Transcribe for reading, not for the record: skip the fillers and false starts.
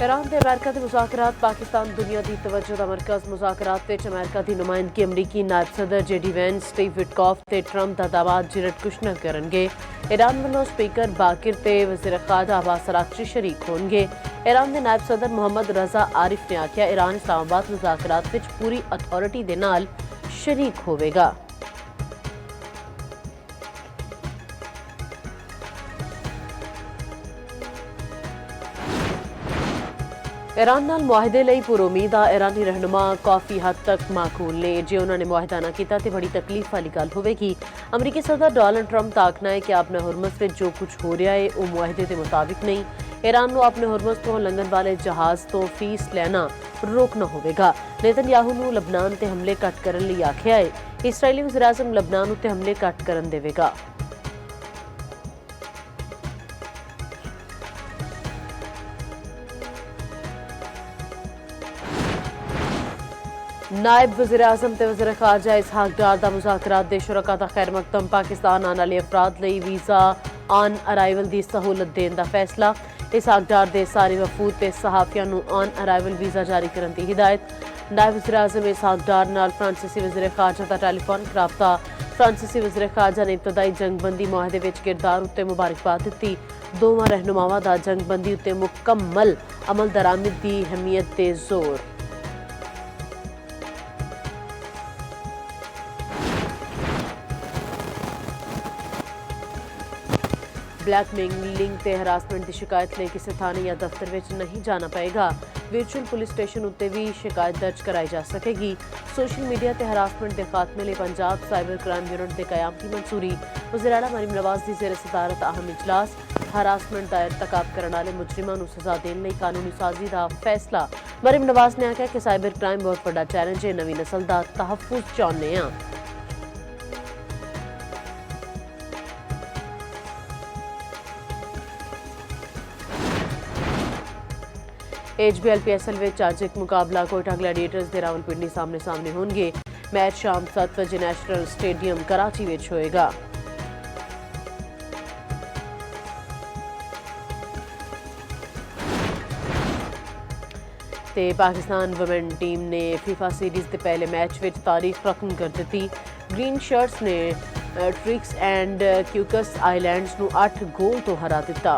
Iran ते America दे मुज़ाकरात पाकिस्तान दुनिया दी तवज्जो दा मरकज़। मुज़ाकरात विच अमेरिका दी नुमाइंदगी अमरीकी नायब सदर जेडी वैंस, स्टीव विटकॉफ ते ट्रंप दा दामाद जैरेड कुशनर करनगे। ईरान वालों स्पीकर बाकिर ते वज़ीर ख़ारजा अब्बास अराग़ची शरीक होणगे। ईरान दे नायब सदर मोहम्मद रज़ा आरिफ ने आख्या ईरान इस्लामाबाद मुज़ाकरात विच पूरी अथॉरिटी दे नाल शरीक होवेगा। ईरान नाल मुआहदे लई पुरुमीद आ ईरानी रहनुमा काफ़ी हद तक माकूल ने। जे उन्होंने मुआहदा ना किया तो बड़ी तकलीफ वाली गल होवेगी। अमरीकी सदर डोनाल्ड ट्रंप का आखना है कि अपने हुरमस में जो कुछ हो रहा है वह मुआहदे के मुताबिक नहीं। ईरान को अपने हुरमस तो लंघन वाले जहाज़ तो फीस लेना रोकना होवेगा। नेतन्याहू नूं लबनान ते हमले घट करन लई आख्या है। इसराइली वज़ीर-ए-आज़म लबनान उत्ते हमले घट करन देवेगा। नायब वज़ीर-ए-आज़म ते वज़ीर ख़ारजा इसहाक डार दा मुज़ाकरात दे शुरका दा खैर मकदम। पाकिस्तान आने वाले अफराद लई वीज़ा ऑन अराइवल दी सहूलत देने दा फैसला। इसहाक डार दे सारे वफूद ते सहाफ़ियां नूं ऑन अराइवल वीज़ा जारी करन दी हिदायत। नायब वज़ीर-ए-आज़म इसहाक डार नाल फ्रांसीसी वज़ीर ख़ारजा दा टेलीफोनिक राबता। फ्रांसीसी वज़ीर ख़ारजा ने इब्तदाई जंगबंदी मुआहदे विच किरदार उत्ते मुबारकबाद दित्ती। दोवां रहनुमावां दा जंगबंदी उत्ते मुकम्मल अमल दरामद दी अहमियत ते जोर। ब्लैकमेलिंग ते हरासमेंट की शिकायत ले किसी थाने या दफ्तर में नहीं जाना पएगा। वर्चुअल पुलिस स्टेशन उत्ते भी शिकायत दर्ज कराई जा सकेगी। सोशल मीडिया ते हरासमेंट के खात्मे लिए पंजाब साइबर क्राइम यूनिट के कयाम की मंजूरी। वज़ीर-ए-आला मरीम नवाज़ की ज़ेर सदारत अहम इजलास। हरासमेंट का इरतकाब करने वाले मुजरिमां नूं सज़ा देने लई कानूनी साजी का फैसला। मरीम नवाज़ ने आख्या कि साइबर क्राइम बहुत बड़ा चैलेंज है। नवी नस्ल का तहफ़्फ़ुज़ चाहुंदे हां। HBL-PSL में अज एक मुकाबला कोयटा ग्लैडिएटर्स के रावलपिंडी सामने सामने होंगे। मैच शाम 7 बजे नेशनल स्टेडियम कराची में होएगा। ते पाकिस्तान वुमेन टीम ने फीफा सीरीज़ के पहले मैच में तारीख रकम कर दी। ग्रीन शर्ट्स ने ट्रिक्स एंड क्यूकस आइलैंड्स नूं 8 गोल तो हरा दिता।